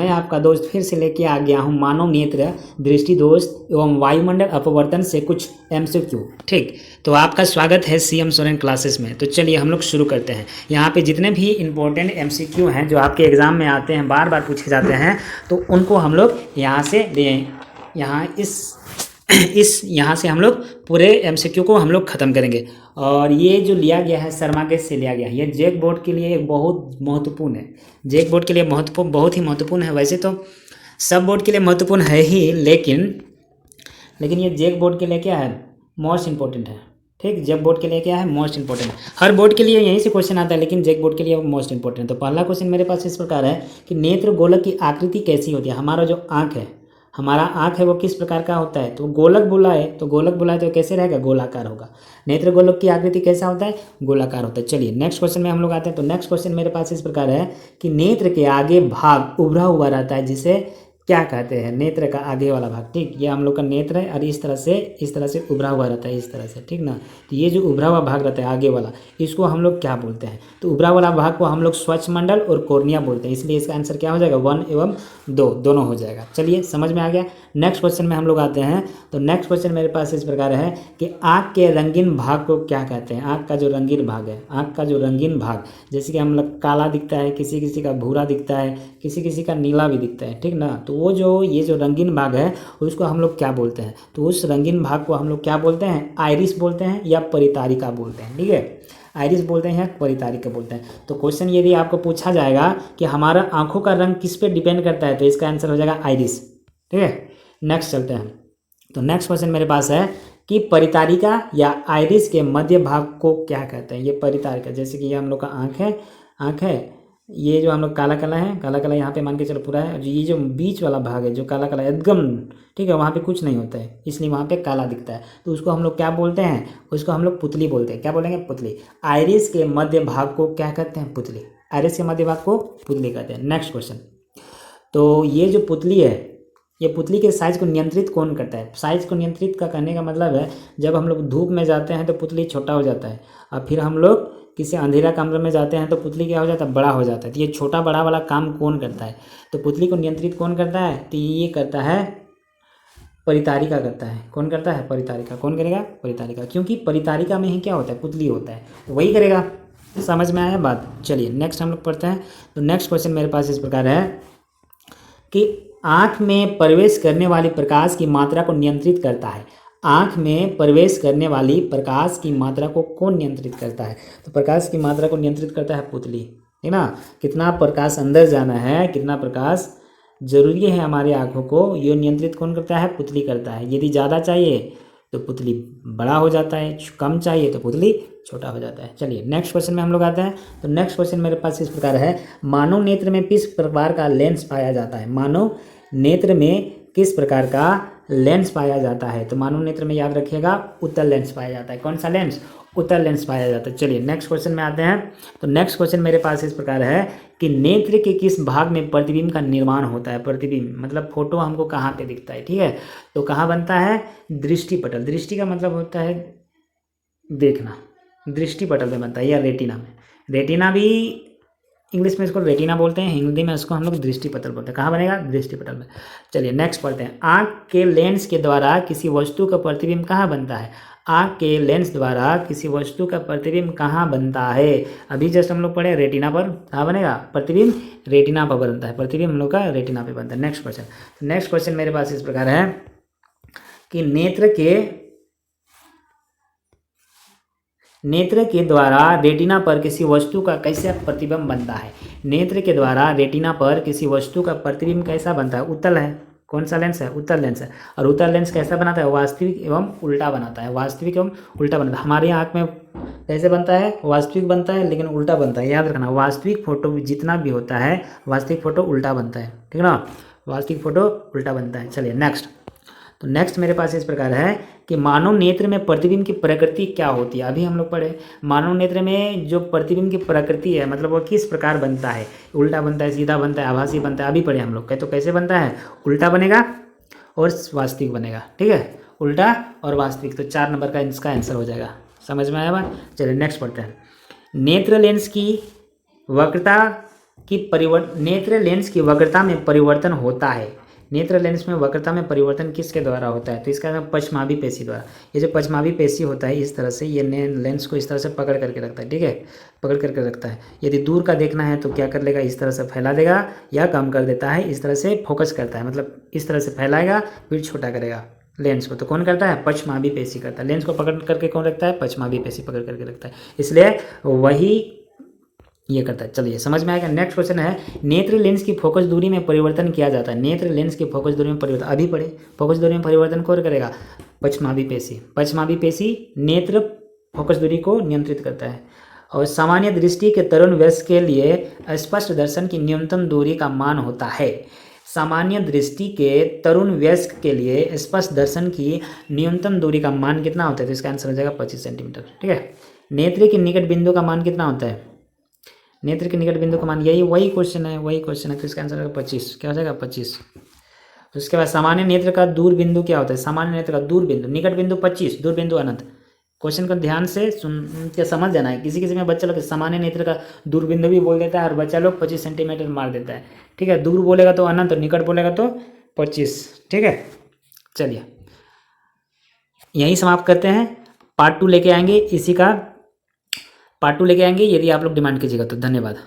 मैं आपका दोस्त फिर से लेके आ गया हूँ मानव नेत्र, दृष्टि दोष एवं वायुमंडल अपवर्तन से कुछ MCQ। ठीक, तो आपका स्वागत है CM सोरेन क्लासेस में। तो चलिए हम लोग शुरू करते हैं। यहाँ पे जितने भी इम्पोर्टेंट MCQ हैं जो आपके एग्ज़ाम में आते हैं, बार बार पूछे जाते हैं, तो उनको हम लोग यहाँ से यहाँ यहाँ से हम लोग पूरे MCQ को हम लोग ख़त्म करेंगे। और ये जो लिया गया है शर्मा गेस्ट से लिया गया है, ये जेक बोर्ड के लिए बहुत महत्वपूर्ण है। जेक बोर्ड के लिए बहुत ही महत्वपूर्ण है। वैसे तो सब बोर्ड के लिए महत्वपूर्ण है ही, लेकिन ये जेक बोर्ड के लिए क्या है, मोस्ट इम्पोर्टेंट है। ठीक, जेक बोर्ड के लिए क्या है, मोस्ट इंपॉर्टेंट है। हर बोर्ड के लिए यहीं से क्वेश्चन आता है, लेकिन जेक बोर्ड के लिए मोस्ट इंपॉर्टेंट है। तो पहला क्वेश्चन मेरे पास इस प्रकार है कि नेत्र गोलक की आकृति कैसी होती है। हमारा जो आँख है वो किस प्रकार का होता है। तो गोलक बोला है तो कैसे रहेगा, गोलाकार होगा। नेत्र गोलक की आकृति कैसा होता है, गोलाकार होता है। चलिए नेक्स्ट क्वेश्चन में हम लोग आते हैं। तो नेक्स्ट क्वेश्चन मेरे पास इस प्रकार है कि नेत्र के आगे भाग उभरा हुआ रहता है, जिसे क्या कहते हैं, नेत्र का आगे वाला भाग। ठीक, ये हम लोग का नेत्र है और इस तरह से उभरा हुआ रहता है, इस तरह से। ठीक ना, तो ये जो उभरा हुआ भाग रहता है आगे वाला, इसको हम लोग क्या बोलते हैं। तो उभरा वाला भाग को हम लोग स्वच्छमंडल और कॉर्निया बोलते हैं। इसलिए इसका आंसर क्या हो जाएगा, 1 एवं 2 दोनों हो जाएगा। चलिए समझ में आ गया। नेक्स्ट क्वेश्चन में हम लोग आते हैं। तो नेक्स्ट क्वेश्चन मेरे पास इस प्रकार है कि आँख के रंगीन भाग को क्या कहते हैं। आँख का जो रंगीन भाग, जैसे कि हम लोग काला दिखता है, किसी किसी का भूरा दिखता है, किसी किसी का नीला भी दिखता है। ठीक ना, तो वो ये जो रंगीन भाग है उसको हम लोग क्या बोलते हैं। तो उस रंगीन भाग को हम लोग क्या बोलते हैं, आइरिस बोलते हैं या परितारिका बोलते हैं। ठीक है, आइरिस बोलते हैं या परितारिका बोलते हैं। तो क्वेश्चन यदि आपको पूछा जाएगा कि हमारा आंखों का रंग किस पे डिपेंड करता है, तो इसका आंसर हो जाएगा आइरिस। ठीक है, नेक्स्ट चलते हैं। तो नेक्स्ट क्वेश्चन मेरे पास है कि परितारिका या आइरिस के मध्य भाग को क्या कहते हैं। ये परितारिका, जैसे कि ये हम लोग का आँख है, ये जो हम लोग काला काला यहाँ पे मान के चलो पूरा है। ये जो बीच वाला भाग है जो काला एकदम, ठीक है, वहाँ पे कुछ नहीं होता है, इसलिए वहाँ पे काला दिखता है। तो उसको हम लोग क्या बोलते हैं, उसको हम लोग पुतली बोलते हैं। क्या बोलेंगे, पुतली। आइरिस के मध्य भाग को क्या कहते हैं, पुतली। आइरिस के मध्य भाग को पुतली कहते हैं। Next question. तो ये जो पुतली है, ये पुतली के साइज को नियंत्रित कौन करता है। साइज को नियंत्रित का कहने का मतलब है, जब हम लोग धूप में जाते हैं तो पुतली छोटा हो जाता है, और फिर हम लोग किसी अंधेरा कमरे में जाते हैं तो पुतली क्या हो जाता है, बड़ा हो जाता है। तो ये छोटा बड़ा वाला काम कौन करता है, तो पुतली को नियंत्रित कौन करता है, तो ये करता है परितारिका करता है। कौन करता है, परितारिका। कौन करेगा, परितारिका, क्योंकि परितारिका में ही क्या होता है, पुतली होता है, तो वही करेगा। समझ में आया बात। चलिए नेक्स्ट हम लोग पढ़ते हैं। तो नेक्स्ट क्वेश्चन मेरे पास इस प्रकार है कि आँख में प्रवेश करने वाली प्रकाश की मात्रा को नियंत्रित करता है। आँख में प्रवेश करने वाली प्रकाश की मात्रा को कौन नियंत्रित करता है। तो प्रकाश की मात्रा को नियंत्रित करता है पुतली, है ना। कितना प्रकाश अंदर जाना है, कितना प्रकाश जरूरी है हमारी आँखों को, ये नियंत्रित कौन करता है, पुतली करता है। यदि ज़्यादा चाहिए तो पुतली बड़ा हो जाता है, कम चाहिए तो पुतली छोटा हो जाता है। चलिए नेक्स्ट क्वेश्चन में हम लोग आते हैं। तो नेक्स्ट क्वेश्चन मेरे पास इस प्रकार है, मानव नेत्र में किस प्रकार का लेंस पाया जाता है। मानव नेत्र में किस प्रकार का लेंस पाया जाता है। तो मानव नेत्र में याद रखिएगा उत्तल लेंस पाया जाता है। कौन सा लेंस, उत्तल लेंस पाया जाता है। चलिए नेक्स्ट क्वेश्चन में आते हैं। तो नेक्स्ट क्वेश्चन मेरे पास इस प्रकार है कि नेत्र के किस भाग में प्रतिबिंब का निर्माण होता है। प्रतिबिंब मतलब फोटो हमको कहाँ पे दिखता है, ठीक है, तो कहाँ बनता है, दृष्टि पटल। दृष्टि का मतलब होता है देखना, दृष्टि पटल में बनता है, या रेटिना में। रेटिना भी इंग्लिश में इसको रेटिना बोलते हैं, हिंदी में इसको हम लोग दृष्टि पटल बोलते हैं। कहाँ बनेगा, दृष्टि पटल में। चलिए नेक्स्ट पढ़ते हैं। आँख के लेंस के द्वारा किसी वस्तु का प्रतिबिंब कहाँ बनता है। आँख के लेंस द्वारा किसी वस्तु का प्रतिबिंब कहाँ बनता है। अभी जस्ट हम लोग पढ़े रेटिना पर, कहाँ बनेगा प्रतिबिंब, रेटिना पर बनता है। प्रतिबिंब हम लोग का रेटिना पे बनता है। Next question. नेक्स्ट क्वेश्चन मेरे पास इस प्रकार है कि नेत्र के द्वारा रेटिना पर किसी वस्तु का कैसा प्रतिबिंब बनता है। नेत्र के द्वारा रेटिना पर किसी वस्तु का प्रतिबिंब कैसा बनता है, उत्तल है। कौन सा लेंस है, उत्तल लेंस है। और उत्तल लेंस कैसा बनाता है, वास्तविक एवं उल्टा बनाता है। वास्तविक एवं उल्टा बनाता है। हमारे आँख में कैसे बनता है, वास्तविक बनता है लेकिन उल्टा बनता है। याद रखना, वास्तविक फोटो जितना भी होता है, वास्तविक फोटो उल्टा बनता है, ठीक ना, वास्तविक फोटो उल्टा बनता है। चलिए नेक्स्ट। तो नेक्स्ट मेरे पास इस प्रकार है कि मानव नेत्र में प्रतिबिंब की प्रकृति क्या होती है। अभी हम लोग पढ़े मानव नेत्र में जो प्रतिबिंब की प्रकृति है, मतलब वो किस प्रकार बनता है, उल्टा बनता है, सीधा बनता है, आभासी बनता है। अभी पढ़े हम लोग, तो कैसे बनता है, उल्टा बनेगा और वास्तविक बनेगा, ठीक है, उल्टा और वास्तविक। तो 4 नंबर का इसका आंसर हो जाएगा। समझ में आया बात। चलिए नेक्स्ट पढ़ते हैं। नेत्र लेंस की वक्रता नेत्र लेंस की वक्रता में परिवर्तन होता है। नेत्र लेंस में वक्रता में परिवर्तन किसके द्वारा होता है? तो इसका नाम पश्चमाभी पेशी द्वारा। ये जो पश्चमाभी पेशी होता है इस तरह से ये लेंस को इस तरह से पकड़ करके रखता है, ठीक है, पकड़ करके रखता है। यदि दूर का देखना है तो क्या कर लेगा, इस तरह से फैला देगा या कम कर देता है, इस तरह से फोकस करता है, मतलब इस तरह से फैलाएगा फिर छोटा करेगा लेंस को। तो कौन करता है? पश्चमाभी पेशी करता है। लेंस को पकड़ करके कौन रखता है? पश्चमाभी पेशी पकड़ करके रखता है, इसलिए वही ये करता है। चलिए समझ में आएगा। नेक्स्ट क्वेश्चन है, नेत्र लेंस की फोकस दूरी में परिवर्तन किया जाता है। नेत्र लेंस की फोकस दूरी में परिवर्तन अभी पढ़े। फोकस दूरी में परिवर्तन कौन करेगा? पश्चमाभी पेशी। पश्चमाभी पेशी नेत्र फोकस दूरी को नियंत्रित करता है। और सामान्य दृष्टि के तरुण वयस्क के लिए स्पष्ट दर्शन की न्यूनतम दूरी का मान होता है। सामान्य दृष्टि के तरुण वयस्क के लिए स्पष्ट दर्शन की न्यूनतम दूरी का मान कितना होता है? तो इसका आंसर हो जाएगा 25 सेंटीमीटर, ठीक है। नेत्र के निकट बिंदु का मान कितना होता है? नेत्र के निकट बिंदु का मान वही क्वेश्चन है। तो इसका आंसर होगा 25। क्या हो जाएगा? 25। उसके बाद सामान्य नेत्र का दूर बिंदु क्या होता है? सामान्य नेत्र का दूर बिंदु, निकट बिंदु 25, दूर बिंदु अनंत। क्वेश्चन को ध्यान से सुन के समझ जाना है। किसी किसी में बच्चा लोग सामान्य नेत्र का दूर बिंदु भी बोल देता है और बच्चा लोग 25 सेंटीमीटर मार देता है, ठीक है। दूर बोलेगा तो अनंत और निकट बोलेगा तो 25, ठीक है। चलिए यहीं समाप्त करते हैं। पार्ट 2 लेके आएंगे, इसी का पार्ट 2 लेके आएंगे यदि आप लोग डिमांड कीजिएगा तो। धन्यवाद।